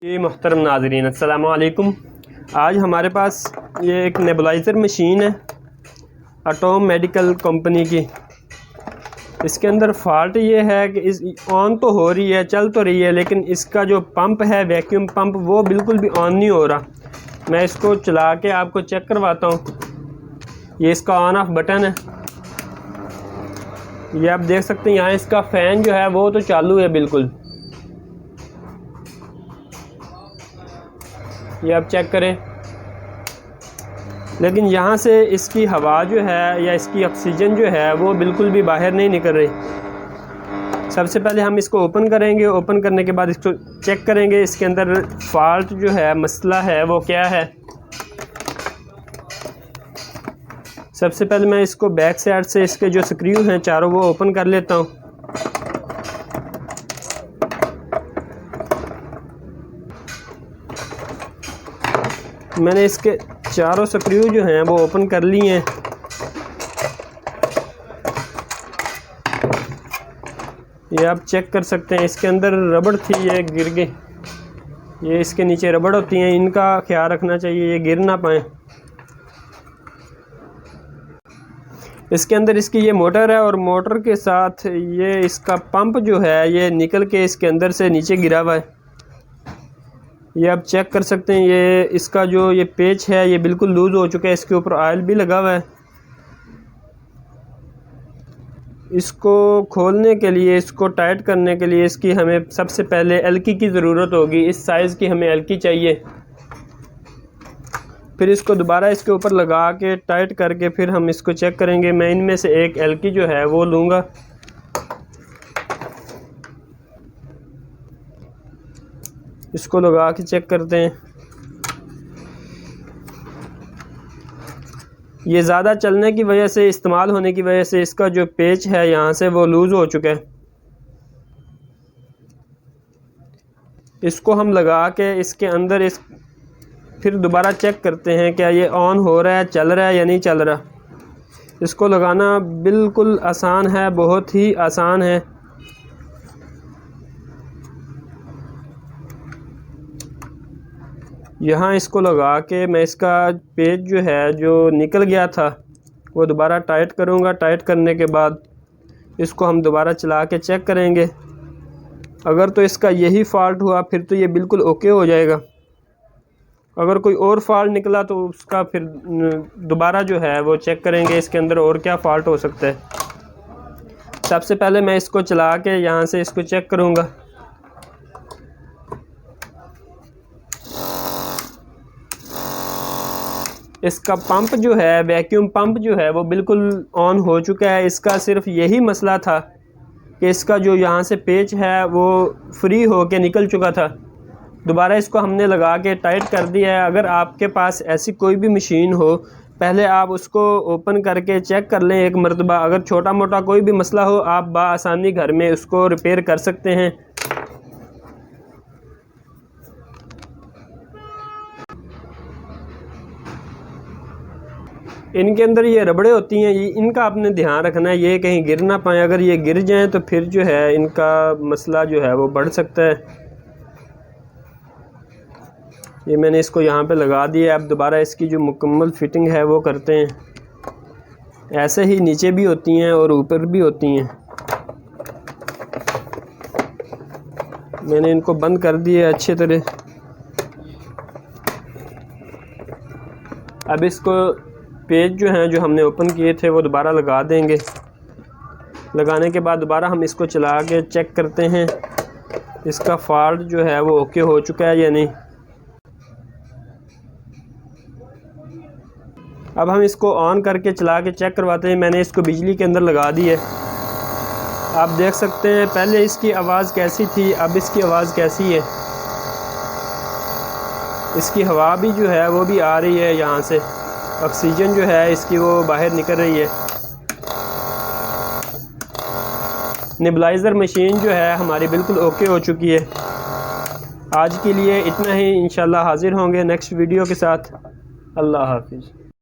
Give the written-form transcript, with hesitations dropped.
ये मोहतरम नाज़रीन अस्सलाम वालेकुम। आज हमारे पास ये एक नेबुलाइज़र मशीन है एटॉम मेडिकल कंपनी की। इसके अंदर फ़ॉल्ट ये है कि इस ऑन तो हो रही है, चल तो रही है, लेकिन इसका जो पंप है वैक्यूम पंप वो बिल्कुल भी ऑन नहीं हो रहा। मैं इसको चला के आपको चेक करवाता हूँ। ये इसका ऑन ऑफ बटन है, ये आप देख सकते हैं। यहाँ इसका फ़ैन जो है वो तो चालू है बिल्कुल, ये आप चेक करें। लेकिन यहाँ से इसकी हवा जो है या इसकी ऑक्सीजन जो है वो बिल्कुल भी बाहर नहीं निकल रही। सबसे पहले हम इसको ओपन करेंगे, ओपन करने के बाद इसको चेक करेंगे इसके अंदर फॉल्ट जो है, मसला है वो क्या है। सबसे पहले मैं इसको बैक साइड से इसके जो स्क्रू हैं चारों वो ओपन कर लेता हूँ। मैंने इसके चारों स्क्रू जो हैं वो ओपन कर लिए हैं। ये आप चेक कर सकते हैं, इसके अंदर रबड़ थी, ये गिर गई। ये इसके नीचे रबड़ होती हैं, इनका ख्याल रखना चाहिए ये गिर ना पाए। इसके अंदर इसकी ये मोटर है और मोटर के साथ ये इसका पंप जो है ये निकल के इसके अंदर से नीचे गिरा हुआ है। ये आप चेक कर सकते हैं। ये इसका जो ये पेच है ये बिल्कुल लूज़ हो चुका है, इसके ऊपर ऑयल भी लगा हुआ है। इसको खोलने के लिए, इसको टाइट करने के लिए इसकी हमें सबसे पहले एल्की की ज़रूरत होगी। इस साइज़ की हमें एल्की चाहिए। फिर इसको दोबारा इसके ऊपर लगा के टाइट करके फिर हम इसको चेक करेंगे। मैं इनमें से एक एल्की जो है वो लूँगा। इसको लगा के चेक करते हैं। ये ज़्यादा चलने की वजह से, इस्तेमाल होने की वजह से इसका जो पेच है यहाँ से वो लूज़ हो चुका है। इसको हम लगा के इसके अंदर फिर दोबारा चेक करते हैं क्या ये ऑन हो रहा है, चल रहा है या नहीं चल रहा। इसको लगाना बिल्कुल आसान है, बहुत ही आसान है। यहाँ इसको लगा के मैं इसका पेच जो है जो निकल गया था वो दोबारा टाइट करूँगा। टाइट करने के बाद इसको हम दोबारा चला के चेक करेंगे। अगर तो इसका यही फ़ॉल्ट हुआ फिर तो ये बिल्कुल ओके हो जाएगा। अगर कोई और फॉल्ट निकला तो उसका फिर दोबारा जो है वो चेक करेंगे इसके अंदर और क्या फ़ॉल्ट हो सकता है। सबसे पहले मैं इसको चला के यहाँ से इसको चेक करूँगा। इसका पंप जो है, वैक्यूम पंप जो है वो बिल्कुल ऑन हो चुका है। इसका सिर्फ यही मसला था कि इसका जो यहाँ से पेच है वो फ्री हो के निकल चुका था। दोबारा इसको हमने लगा के टाइट कर दिया है। अगर आपके पास ऐसी कोई भी मशीन हो, पहले आप उसको ओपन करके चेक कर लें एक मरतबा। अगर छोटा मोटा कोई भी मसला हो आप बआसानी घर में उसको रिपेयर कर सकते हैं। इनके अंदर ये रबड़े होती हैं, इनका आपने ध्यान रखना है ये कहीं गिर ना पाए। अगर ये गिर जाएं तो फिर जो है इनका मसला जो है वो बढ़ सकता है। ये मैंने इसको यहाँ पे लगा दिया। अब दोबारा इसकी जो मुकम्मल फिटिंग है वो करते हैं। ऐसे ही नीचे भी होती हैं और ऊपर भी होती हैं। मैंने इनको बंद कर दिया अच्छी तरह। अब इसको पेज जो हैं जो हमने ओपन किए थे वो दोबारा लगा देंगे। लगाने के बाद दोबारा हम इसको चला के चेक करते हैं इसका फॉल्ट जो है वो ओके हो चुका है या नहीं। अब हम इसको ऑन करके चला के चेक करवाते हैं। मैंने इसको बिजली के अंदर लगा दी है। आप देख सकते हैं पहले इसकी आवाज़ कैसी थी, अब इसकी आवाज़ कैसी है। इसकी हवा भी जो है वो भी आ रही है, यहाँ से ऑक्सीजन जो है इसकी वो बाहर निकल रही है। नेबुलाइज़र मशीन जो है हमारी बिल्कुल ओके हो चुकी है। आज के लिए इतना ही। इंशाल्लाह हाज़िर होंगे नेक्स्ट वीडियो के साथ। अल्लाह हाफिज़।